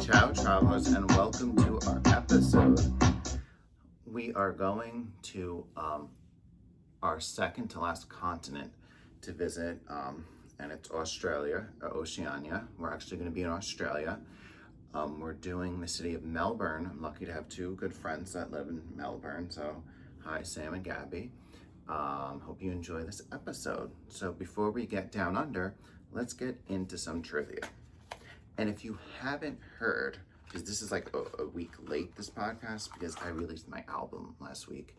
Ciao, travelers, and welcome to our episode. We are going to our second to last continent to visit, and it's Australia, or Oceania. We're actually going to be in Australia. We're doing the city of Melbourne. I'm lucky to have two good friends that live in Melbourne. So, hi, Sam and Gabby. Hope you enjoy this episode. So, before we get down under, let's get into some trivia. And if you haven't heard, because this is like a week late, this podcast, because I released my album last week.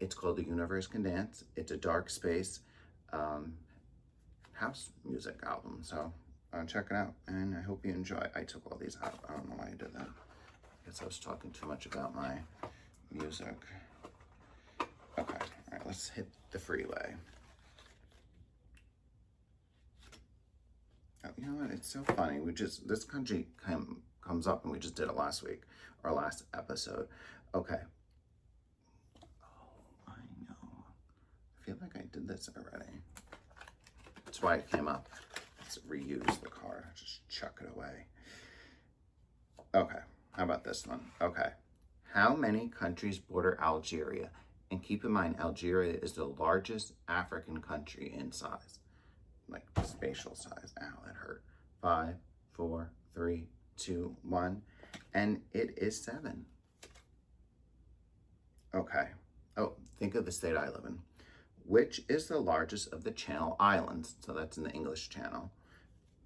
It's called The Universe Can Dance. It's a dark space house music album. So check it out, and I hope you enjoy. I took all these out. I don't know why I did that. I guess I was talking too much about my music. Okay, all right, let's hit the freeway. You know what? It's so funny. This country comes up, and we just did it last week, our last episode. Okay. Oh, I know. I feel like I did this already. That's why it came up. Let's reuse the card. Just chuck it away. Okay. How about this one? Okay. How many countries border Algeria? And keep in mind, Algeria is the largest African country in size. Like spatial size. Ow, that hurt. 5, 4, 3, 2, 1. And it is 7. Okay. Oh, think of the state I live in. Which is the largest of the Channel Islands? So that's in the English Channel.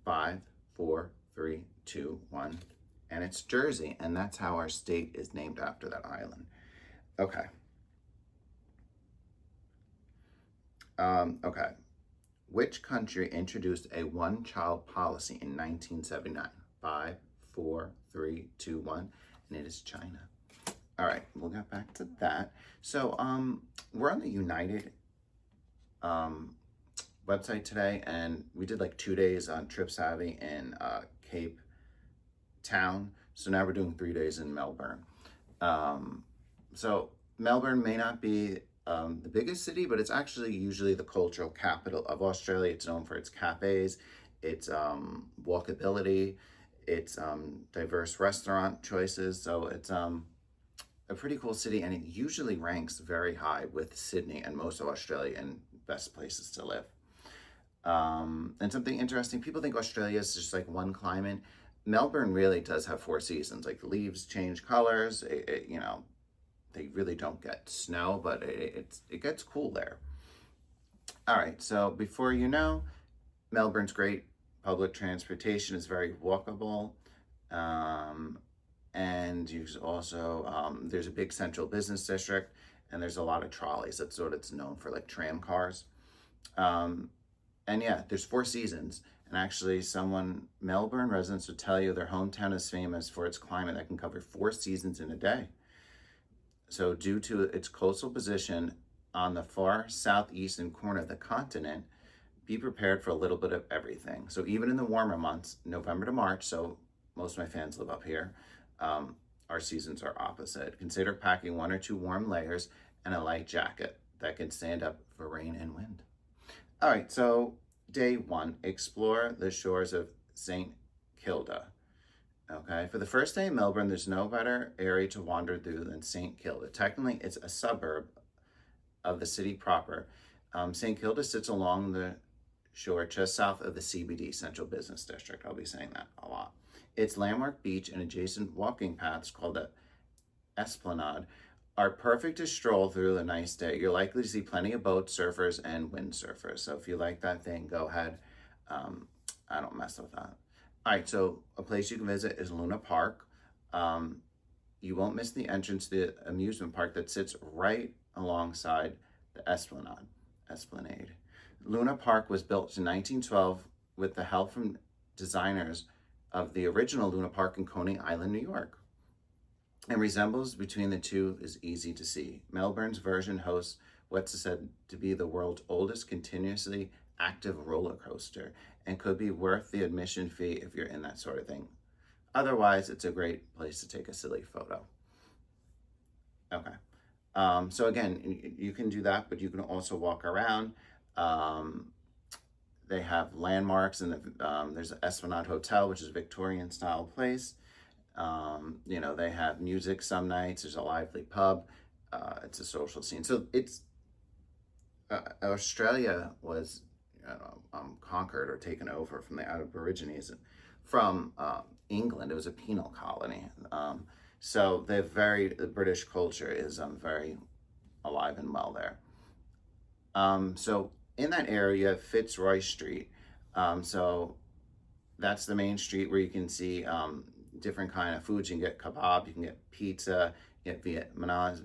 5, 4, 3, 2, 1. And it's Jersey. And that's how our state is named after that island. Okay. Okay. Which country introduced a one-child policy in 1979? 5, 4, 3, 2, 1. And it is China. All right, we'll get back to that. So we're on the United website today, and we did like 2 days on Trip Savvy in Cape Town. So now we're doing 3 days in Melbourne. So Melbourne may not be the biggest city, but it's actually usually the cultural capital of Australia. It's known for its cafes, its walkability, its diverse restaurant choices. So it's a pretty cool city, and it usually ranks very high with Sydney and most of Australia in best places to live. And something interesting, people think Australia is just like one climate. Melbourne really does have 4 seasons. Like the leaves change colors, they really don't get snow, but it gets cool there. All right, so before you know, Melbourne's great. Public transportation is very walkable. And you also, there's a big central business district, and there's a lot of trolleys. That's what it's known for, like tram cars. And yeah, there's 4 seasons. And actually, Melbourne residents would tell you their hometown is famous for its climate that can cover 4 seasons in a day. So due to its coastal position on the far southeastern corner of the continent, be prepared for a little bit of everything. So even in the warmer months, November to March, so most of my fans live up here, our seasons are opposite. Consider packing 1 or 2 warm layers and a light jacket that can stand up for rain and wind. All right, so day 1, explore the shores of St. Kilda. Okay, for the first day in Melbourne, there's no better area to wander through than St. Kilda. Technically, it's a suburb of the city proper. St. Kilda sits along the shore just south of the CBD, Central Business District. I'll be saying that a lot. Its landmark beach and adjacent walking paths called the Esplanade are perfect to stroll through a nice day. You're likely to see plenty of boat surfers and windsurfers. So if you like that thing, go ahead. I don't mess with that. All right, so a place you can visit is Luna Park. You won't miss the entrance to the amusement park that sits right alongside the Esplanade. Luna Park was built in 1912 with the help from designers of the original Luna Park in Coney Island, New York. And resemblance between the two is easy to see. Melbourne's version hosts what's said to be the world's oldest continuously active roller coaster, and could be worth the admission fee if you're in that sort of thing. Otherwise, it's a great place to take a silly photo. Okay. So again, you can do that, but you can also walk around. They have landmarks, and there's an Esplanade Hotel, which is a Victorian style place. You know, they have music some nights. There's a lively pub. It's a social scene. So it's Australia was, you know, conquered or taken over from the Aborigines from England. It was a penal colony. So the British culture is very alive and well there. So in that area, you have Fitzroy Street. So that's the main street where you can see different kind of foods. You can get kebab, you can get pizza, you get Vietnamese,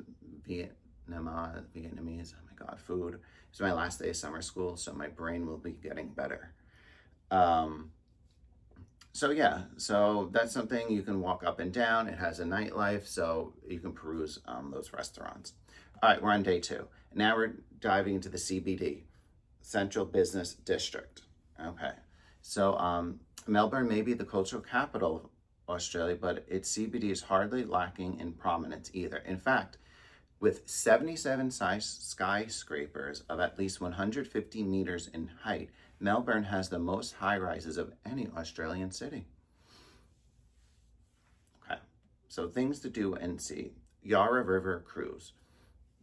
oh my God, food. It's my last day of summer school, so my brain will be getting better. So yeah, so that's something you can walk up and down. It has a nightlife, so you can peruse those restaurants. All right, we're on day 2. Now we're diving into the CBD, Central Business District. Okay, so Melbourne may be the cultural capital of Australia, but its CBD is hardly lacking in prominence either. In fact, with 77 skyscrapers of at least 150 meters in height, Melbourne has the most high-rises of any Australian city. Okay, so things to do and see. Yarra River Cruise.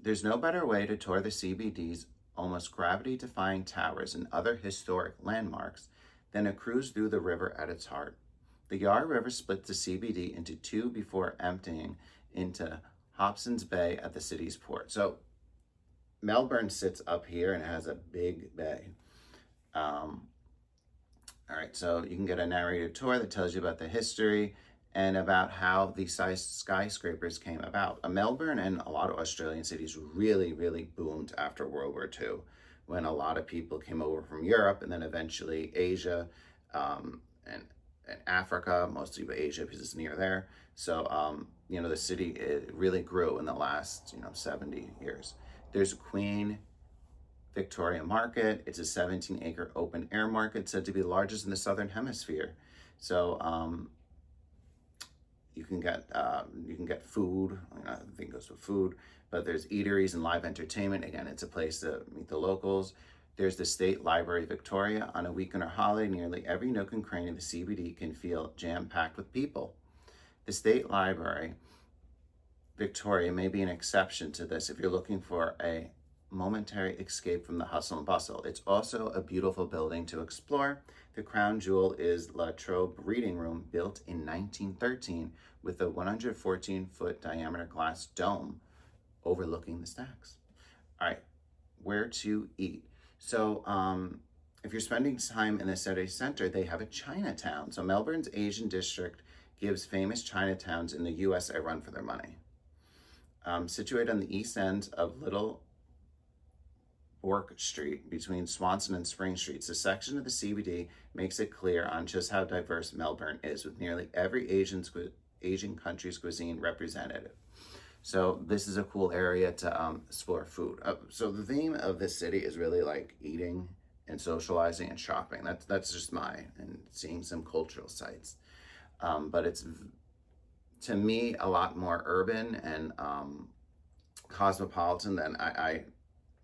There's no better way to tour the CBD's almost gravity-defying towers and other historic landmarks than a cruise through the river at its heart. The Yarra River splits the CBD into 2 before emptying into Hobson's Bay at the city's port. So Melbourne sits up here and it has a big bay. All right, so you can get a narrated tour that tells you about the history and about how these skyscrapers came about. Melbourne and a lot of Australian cities really, really boomed after World War II, when a lot of people came over from Europe and then eventually Asia and Africa, mostly Asia because it's near there. So, you know, the city, it really grew in the last, 70 years. There's Queen Victoria Market. It's a 17-acre open air market said to be the largest in the Southern Hemisphere. So you can get food. I think it goes with food, but there's eateries and live entertainment. Again, it's a place to meet the locals. There's the State Library Victoria. On a weekend or holiday, nearly every nook and cranny of the CBD can feel jam-packed with people. The State Library Victoria may be an exception to this if you're looking for a momentary escape from the hustle and bustle. It's also a beautiful building to explore. The crown jewel is La Trobe Reading Room, built in 1913 with a 114-foot diameter glass dome overlooking the stacks. All right, where to eat? So if you're spending time in the city center, they have a Chinatown. So Melbourne's Asian district gives famous Chinatowns in the US a run for their money. Situated on the east end of Little Bourke Street between Swanson and Spring Streets, a section of the CBD makes it clear on just how diverse Melbourne is, with nearly every Asian country's cuisine represented. So this is a cool area to explore food. So the theme of this city is really like eating and socializing and shopping. That's just mine, and seeing some cultural sites. But it's, to me, a lot more urban and cosmopolitan than I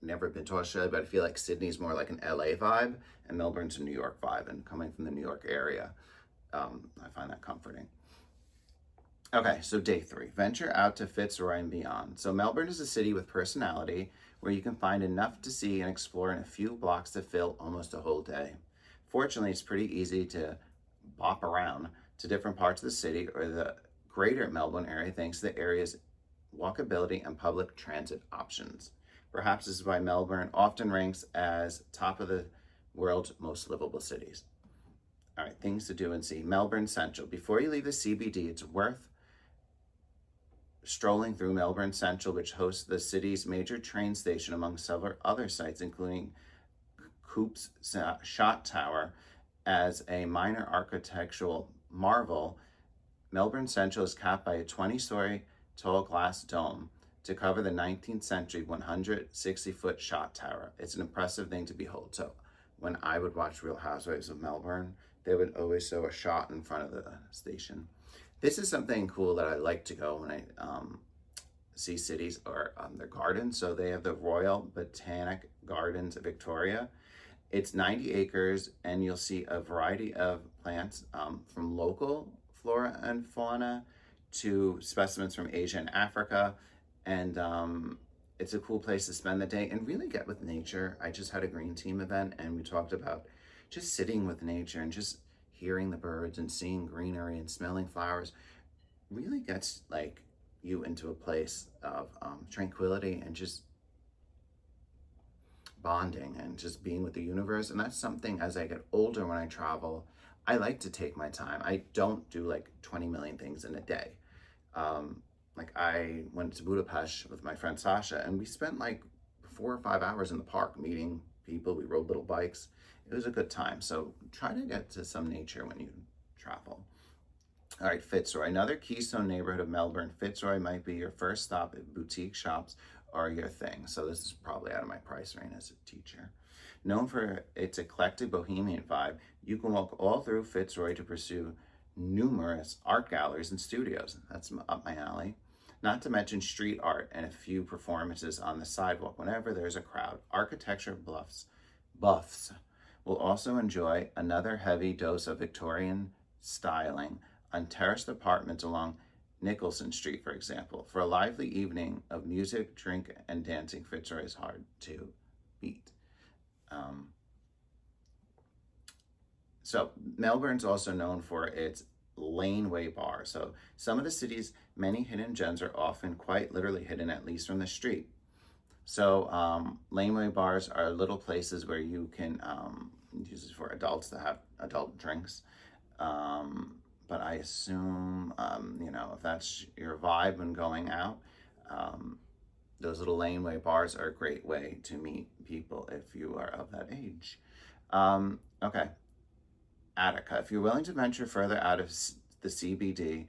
never been to Australia, but I feel like Sydney's more like an LA vibe and Melbourne's a New York vibe. And coming from the New York area, I find that comforting. Okay, so day 3, venture out to Fitzroy and beyond. So Melbourne is a city with personality where you can find enough to see and explore in a few blocks to fill almost a whole day. Fortunately, it's pretty easy to bop around to different parts of the city or the greater Melbourne area thanks to the area's walkability and public transit options. Perhaps this is why Melbourne often ranks as top of the world's most livable cities. All right, things to do and see. Melbourne Central. Before you leave the CBD, it's worth strolling through Melbourne Central, which hosts the city's major train station, among several other sites, including Coop's Shot Tower. As a minor architectural marvel, Melbourne Central is capped by a 20-story tall glass dome to cover the 19th century 160-foot shot tower. It's an impressive thing to behold. So when I would watch Real Housewives of Melbourne, they would always show a shot in front of the station. This is something cool that I like to go when I see cities or their gardens. So they have the Royal Botanic Gardens of Victoria, It's 90 acres, and you'll see a variety of plants from local flora and fauna to specimens from Asia and Africa. And it's a cool place to spend the day and really get with nature. I just had a green team event, and we talked about just sitting with nature and just hearing the birds and seeing greenery and smelling flowers really gets like you into a place of tranquility and just bonding and just being with the universe. And that's something, as I get older, when I travel, I like to take my time. I don't do like 20 million things in a day. Like I went to Budapest with my friend Sasha, and we spent like 4 or 5 hours in the park meeting people. We rode little bikes. It was a good time. So try to get to some nature when you travel. All right, Fitzroy, another keystone neighborhood of Melbourne. Fitzroy might be your first stop if boutique shops are your thing. So this is probably out of my price range as a teacher. Known for its eclectic bohemian vibe, you can walk all through Fitzroy to pursue numerous art galleries and studios. That's up my alley. Not to mention street art and a few performances on the sidewalk whenever there's a crowd. Architecture buffs will also enjoy another heavy dose of Victorian styling on terraced apartments along Nicholson Street, for example. For a lively evening of music, drink, and dancing, Fitzroy is hard to beat. So Melbourne's also known for its laneway bars. So some of the city's many hidden gems are often quite literally hidden, at least from the street. So laneway bars are little places where you can use it for adults to have adult drinks. But I assume, if that's your vibe when going out, those little laneway bars are a great way to meet people if you are of that age. Okay, Attica. If you're willing to venture further out of the CBD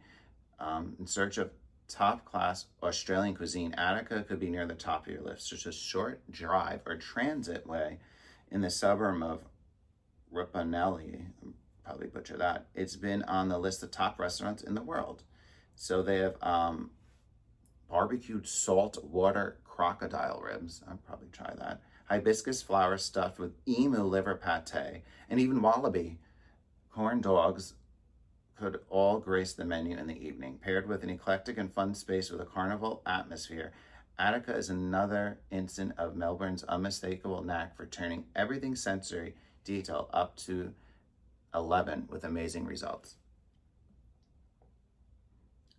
in search of top-class Australian cuisine, Attica could be near the top of your list. Just a short drive or transit way in the suburb of Rupanelli. Probably butcher that. It's been on the list of top restaurants in the world. So they have barbecued saltwater crocodile ribs. I'll probably try that. Hibiscus flower stuffed with emu liver pate, and even wallaby corn dogs could all grace the menu in the evening. Paired with an eclectic and fun space with a carnival atmosphere, Attica is another instance of Melbourne's unmistakable knack for turning everything sensory detail up to 11 with amazing results.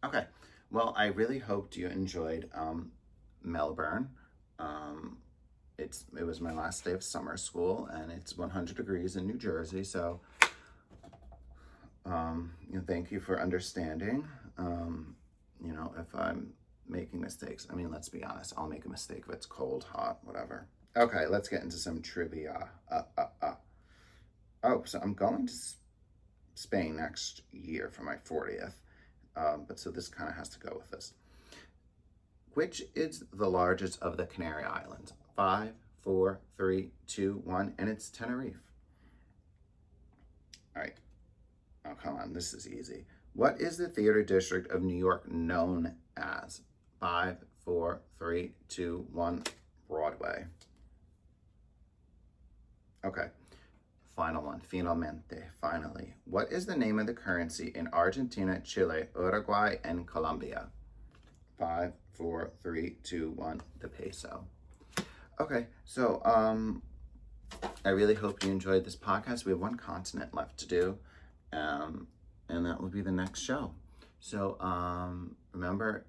Okay, well, I really hoped you enjoyed Melbourne. It was my last day of summer school, and it's 100 degrees in New Jersey, so thank you for understanding. If I'm making mistakes, I mean, let's be honest, I'll make a mistake if it's cold, hot, whatever. Okay, let's get into some trivia. Oh, so I'm going to Spain next year for my 40th. But so this kind of has to go with this. Which is the largest of the Canary Islands? 5, 4, 3, 2, 1, and it's Tenerife. All right. Oh, come on, this is easy. What is the theater district of New York known as? 5, 4, 3, 2, 1, Broadway. Okay. Final one, finalmente, finally. What is the name of the currency in Argentina, Chile, Uruguay, and Colombia? 5, 4, 3, 2, 1, the peso. Okay, so I really hope you enjoyed this podcast. We have one continent left to do, and that will be the next show. So remember,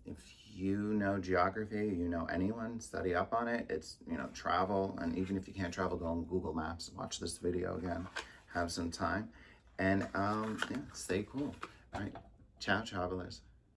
if you know geography, you know anyone, study up on it. It's, travel. And even if you can't travel, go on Google Maps, watch this video again, have some time. And stay cool. All right. Ciao, travelers.